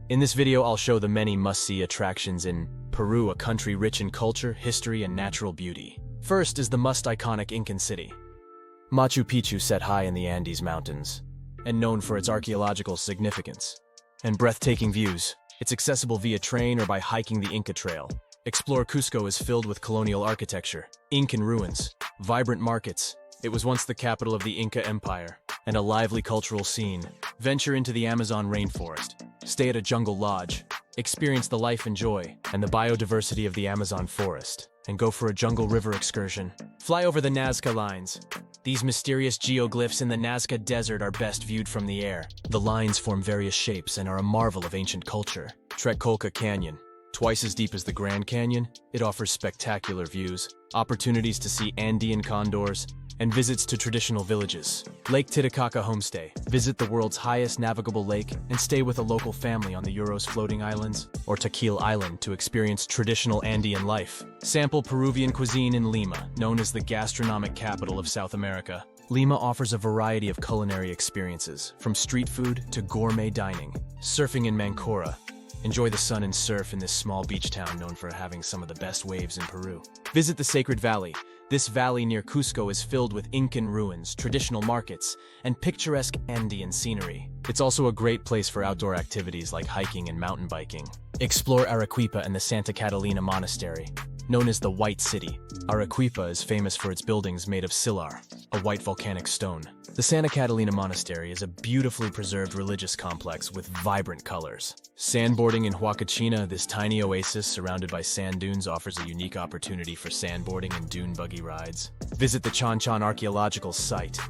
In this video, I'll show the many must-see attractions in Peru, a country rich in culture, history, and natural beauty. First is the iconic Incan city. Machu Picchu, set high in the Andes Mountains, and known for its archaeological significance and breathtaking views. It's accessible via train or by hiking the Inca Trail. Explore Cusco is filled with colonial architecture, Incan ruins, vibrant markets. It was once the capital of the Inca Empire, and a lively cultural scene. Venture into the Amazon rainforest. Stay at a jungle lodge. Experience the life and joy and the biodiversity of the Amazon forest. And go for a jungle river excursion. Fly over the Nazca lines. These mysterious geoglyphs in the Nazca Desert are best viewed from the air. The lines form various shapes and are a marvel of ancient culture. Trek Colca Canyon. Twice as deep as the Grand Canyon, it offers spectacular views, opportunities to see Andean condors, and visits to traditional villages. Lake Titicaca Homestay. Visit the world's highest navigable lake and stay with a local family on the Uros floating islands or Taquil Island to experience traditional Andean life. Sample Peruvian cuisine in Lima, known as the gastronomic capital of South America. Lima offers a variety of culinary experiences, from street food to gourmet dining. Surfing in Mancora. Enjoy the sun and surf in this small beach town known for having some of the best waves in Peru. Visit the Sacred Valley. This valley near Cusco is filled with Incan ruins, traditional markets, and picturesque Andean scenery. It's also a great place for outdoor activities like hiking and mountain biking. Explore Arequipa and the Santa Catalina Monastery. Known as the White City, Arequipa is famous for its buildings made of sillar, a white volcanic stone. The Santa Catalina Monastery is a beautifully preserved religious complex with vibrant colors. Sandboarding in Huacachina, this tiny oasis surrounded by sand dunes offers a unique opportunity for sandboarding and dune buggy rides. Visit the Chanchan Archaeological Site.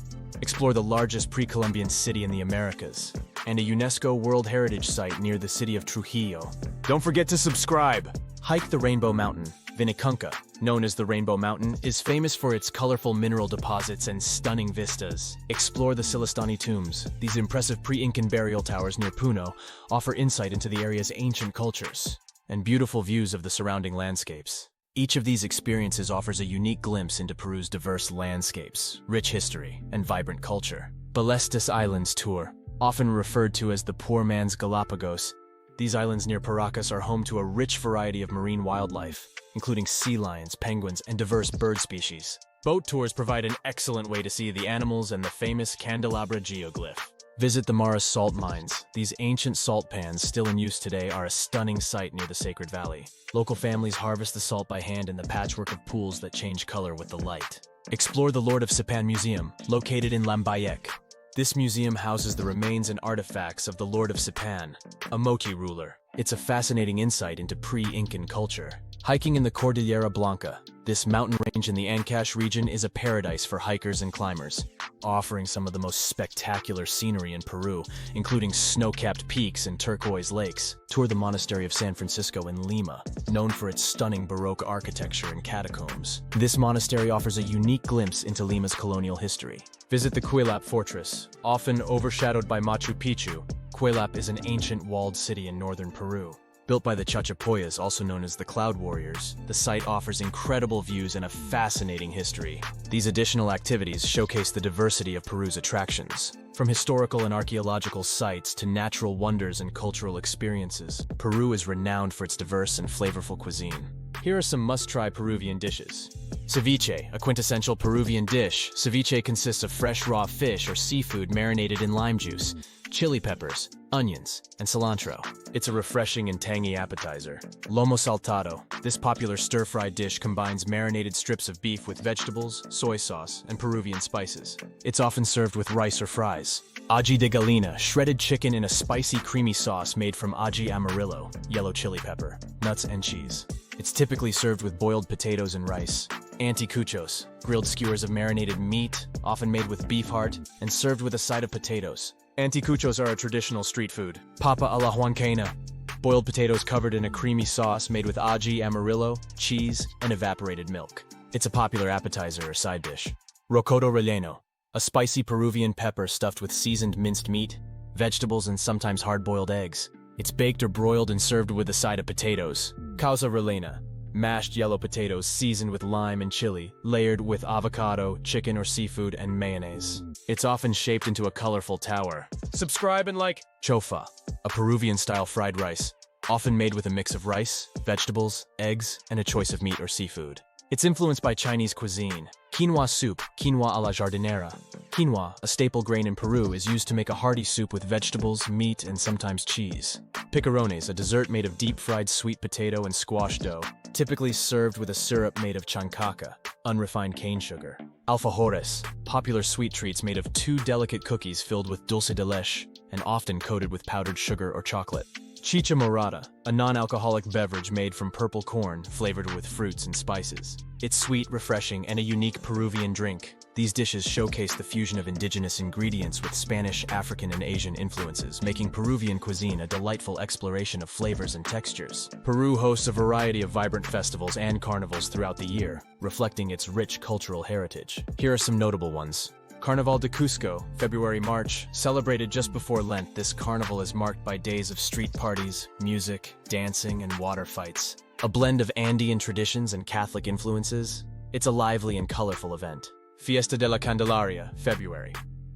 Explore the largest pre-Columbian city in the Americas, and a UNESCO World Heritage Site near the city of Trujillo. Don't forget to subscribe! Hike the Rainbow Mountain. Vinicunca, known as the Rainbow Mountain, is famous for its colorful mineral deposits and stunning vistas. Explore the Silistani tombs. These impressive pre-Incan burial towers near Puno offer insight into the area's ancient cultures and beautiful views of the surrounding landscapes. Each of these experiences offers a unique glimpse into Peru's diverse landscapes, rich history, and vibrant culture. Ballestas Islands Tour, often referred to as the poor man's Galapagos, these islands near Paracas are home to a rich variety of marine wildlife, including sea lions, penguins, and diverse bird species. Boat tours provide an excellent way to see the animals and the famous Candelabra geoglyph. Visit the Maras salt mines. These ancient salt pans, still in use today, are a stunning sight near the Sacred Valley. Local families harvest the salt by hand in the patchwork of pools that change color with the light. Explore the Lord of Sipan Museum, located in Lambayeque. This museum houses the remains and artifacts of the Lord of Sipan, a Mochi ruler. It's a fascinating insight into pre-Incan culture. Hiking in the Cordillera Blanca. This mountain range in the Ancash region is a paradise for hikers and climbers, offering some of the most spectacular scenery in Peru, including snow-capped peaks and turquoise lakes. Tour the Monastery of San Francisco in Lima, known for its stunning Baroque architecture and catacombs. This monastery offers a unique glimpse into Lima's colonial history. Visit the Cuelap Fortress. Often overshadowed by Machu Picchu, Cuelap is an ancient walled city in northern Peru. Built by the Chachapoyas, also known as the Cloud Warriors, the site offers incredible views and a fascinating history. These additional activities showcase the diversity of Peru's attractions. From historical and archaeological sites to natural wonders and cultural experiences, Peru is renowned for its diverse and flavorful cuisine. Here are some must-try Peruvian dishes. Ceviche, a quintessential Peruvian dish. Ceviche consists of fresh raw fish or seafood marinated in lime juice, chili peppers, onions, and cilantro. It's a refreshing and tangy appetizer. Lomo saltado. This popular stir-fried dish combines marinated strips of beef with vegetables, soy sauce, and Peruvian spices. It's often served with rice or fries. Ají de gallina, shredded chicken in a spicy, creamy sauce made from ají amarillo, yellow chili pepper, nuts, and cheese. It's typically served with boiled potatoes and rice. Anticuchos, grilled skewers of marinated meat, often made with beef heart, and served with a side of potatoes. Anticuchos are a traditional street food. Papa a la huancaina, boiled potatoes covered in a creamy sauce made with ají amarillo, cheese, and evaporated milk. It's a popular appetizer or side dish. Rocoto relleno, a spicy Peruvian pepper stuffed with seasoned minced meat, vegetables, and sometimes hard-boiled eggs. It's baked or broiled and served with a side of potatoes. Causa rellena, Mashed yellow potatoes seasoned with lime and chili, layered with avocado, chicken or seafood, and mayonnaise. It's often shaped into a colorful tower. Subscribe and like. Chofa, a Peruvian-style fried rice, often made with a mix of rice, vegetables, eggs, and a choice of meat or seafood. It's influenced by Chinese cuisine. Quinoa soup, quinoa a la jardinera. Quinoa, a staple grain in Peru, is used to make a hearty soup with vegetables, meat, and sometimes cheese. Picarones, a dessert made of deep-fried sweet potato and squash dough, typically served with a syrup made of chancaca, unrefined cane sugar. Alfajores, popular sweet treats made of two delicate cookies filled with dulce de leche and often coated with powdered sugar or chocolate. Chicha morada, a non-alcoholic beverage made from purple corn flavored with fruits and spices. It's sweet, refreshing, and a unique Peruvian drink. These dishes showcase the fusion of indigenous ingredients with Spanish, African, and Asian influences, making Peruvian cuisine a delightful exploration of flavors and textures. Peru hosts a variety of vibrant festivals and carnivals throughout the year, reflecting its rich cultural heritage. Here are some notable ones. Carnaval de Cusco, February-March, celebrated just before Lent. This carnival is marked by days of street parties, music, dancing, and water fights. A blend of Andean traditions and Catholic influences, it's a lively and colorful event. Fiesta de la Candelaria, February.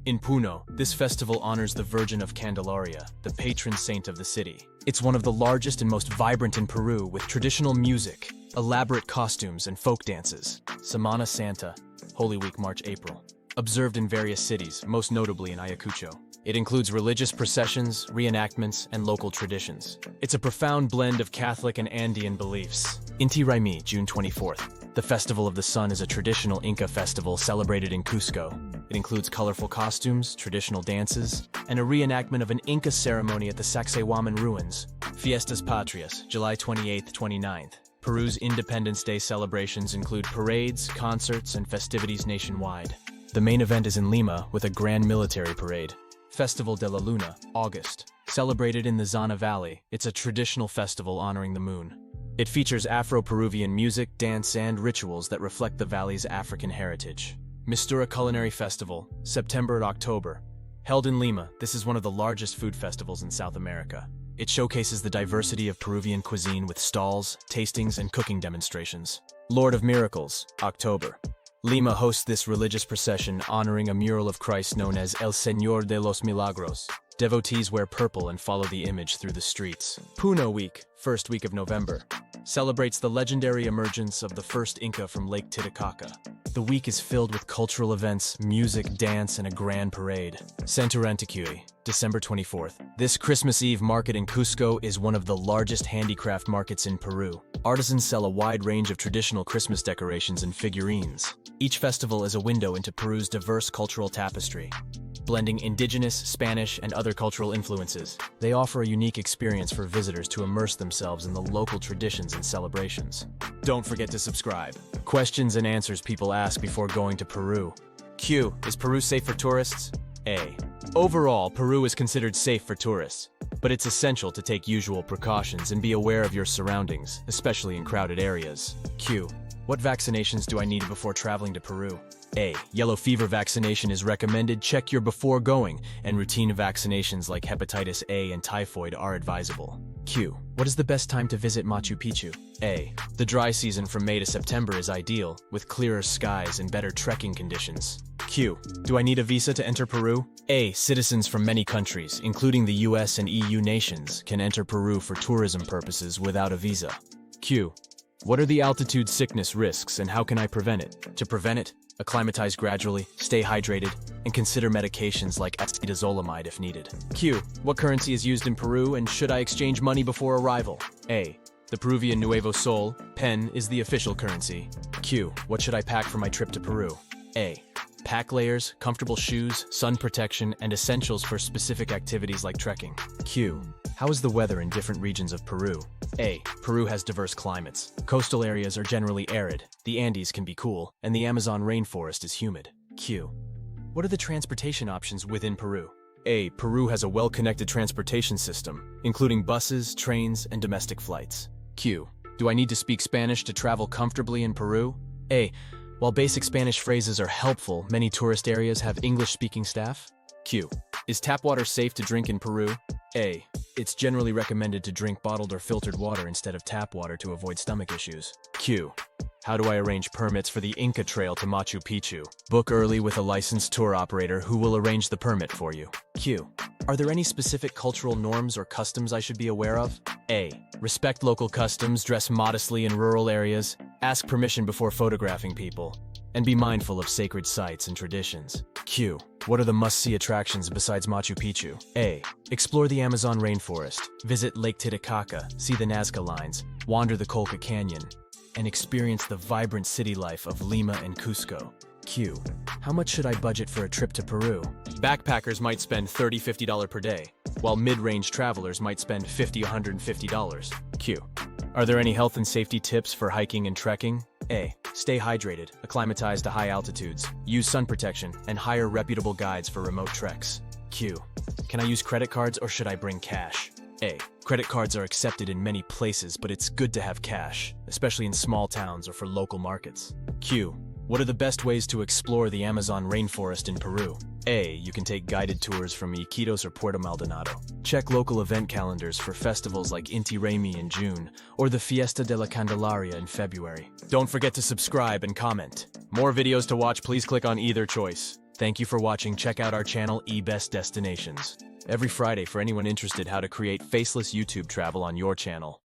In Puno, this festival honors the Virgin of Candelaria, the patron saint of the city. It's one of the largest and most vibrant in Peru, with traditional music, elaborate costumes, and folk dances. Semana Santa, Holy Week, March-April. Observed in various cities, most notably in Ayacucho. It includes religious processions, reenactments, and local traditions. It's a profound blend of Catholic and Andean beliefs. Inti Raymi, June 24th. The Festival of the Sun is a traditional Inca festival celebrated in Cusco. It includes colorful costumes, traditional dances, and a reenactment of an Inca ceremony at the Sacsayhuaman ruins. Fiestas Patrias, July 28th-29th. Peru's Independence Day celebrations include parades, concerts, and festivities nationwide. The main event is in Lima with a grand military parade. Festival de la Luna, August. Celebrated in the Zana Valley, it's a traditional festival honoring the moon. It features Afro-Peruvian music, dance, and rituals that reflect the valley's African heritage. Mistura Culinary Festival, September-October. Held in Lima, this is one of the largest food festivals in South America. It showcases the diversity of Peruvian cuisine with stalls, tastings, and cooking demonstrations. Lord of Miracles, October. Lima hosts this religious procession honoring a mural of Christ known as El Señor de los Milagros. Devotees wear purple and follow the image through the streets. Puno Week, first week of November, celebrates the legendary emergence of the first Inca from Lake Titicaca. The week is filled with cultural events, music, dance, and a grand parade. Centuranticui, December 24th. This Christmas Eve market in Cusco is one of the largest handicraft markets in Peru. Artisans sell a wide range of traditional Christmas decorations and figurines. Each festival is a window into Peru's diverse cultural tapestry, blending indigenous, Spanish, and other cultural influences. They offer a unique experience for visitors to immerse themselves in the local traditions and celebrations. Don't forget to subscribe. Questions and answers people ask before going to Peru. Q. Is Peru safe for tourists? A. Overall, Peru is considered safe for tourists, but it's essential to take usual precautions and be aware of your surroundings, especially in crowded areas. Q. What vaccinations do I need before traveling to Peru? A. Yellow fever vaccination is recommended. Check your before going, and routine vaccinations like hepatitis A and typhoid are advisable. Q. What is the best time to visit Machu Picchu? A. The dry season from May to September is ideal, with clearer skies and better trekking conditions. Q. Do I need a visa to enter Peru? A. Citizens from many countries, including the US and EU nations, can enter Peru for tourism purposes without a visa. Q. What are the altitude sickness risks and how can I prevent it? To prevent it, acclimatize gradually, stay hydrated, and consider medications like acetazolamide if needed. Q. What currency is used in Peru and should I exchange money before arrival? A. The Peruvian Nuevo Sol, PEN, is the official currency. Q. What should I pack for my trip to Peru? A. Pack layers, comfortable shoes, sun protection, and essentials for specific activities like trekking. Q. How is the weather in different regions of Peru? A. Peru has diverse climates. Coastal areas are generally arid, the Andes can be cool, and the Amazon rainforest is humid. Q. What are the transportation options within Peru? A. Peru has a well-connected transportation system, including buses, trains, and domestic flights. Q. Do I need to speak Spanish to travel comfortably in Peru? A. While basic Spanish phrases are helpful, many tourist areas have English-speaking staff. Q. Is tap water safe to drink in Peru? A. It's generally recommended to drink bottled or filtered water instead of tap water to avoid stomach issues. Q. How do I arrange permits for the Inca Trail to Machu Picchu? Book early with a licensed tour operator who will arrange the permit for you. Q. Are there any specific cultural norms or customs I should be aware of? A. Respect local customs, dress modestly in rural areas, ask permission before photographing people, and be mindful of sacred sites and traditions. Q. What are the must-see attractions besides Machu Picchu? A. Explore the Amazon rainforest, visit Lake Titicaca, see the Nazca lines, wander the Colca Canyon, and experience the vibrant city life of Lima and Cusco. Q. How much should I budget for a trip to Peru? Backpackers might spend $30–50 per day, while mid-range travelers might spend $50–150. Q. Are there any health and safety tips for hiking and trekking? A. Stay hydrated, acclimatize to high altitudes, use sun protection, and hire reputable guides for remote treks. Q. Can I use credit cards or should I bring cash? A. Credit cards are accepted in many places, but it's good to have cash, especially in small towns or for local markets. Q. What are the best ways to explore the Amazon rainforest in Peru? A. You can take guided tours from Iquitos or Puerto Maldonado. Check local event calendars for festivals like Inti Raymi in June or the Fiesta de la Candelaria in February. Don't forget to subscribe and comment. More videos to watch, please click on either choice. Thank you for watching. Check out our channel, eBest Destinations, every Friday for anyone interested how to create faceless YouTube travel on your channel.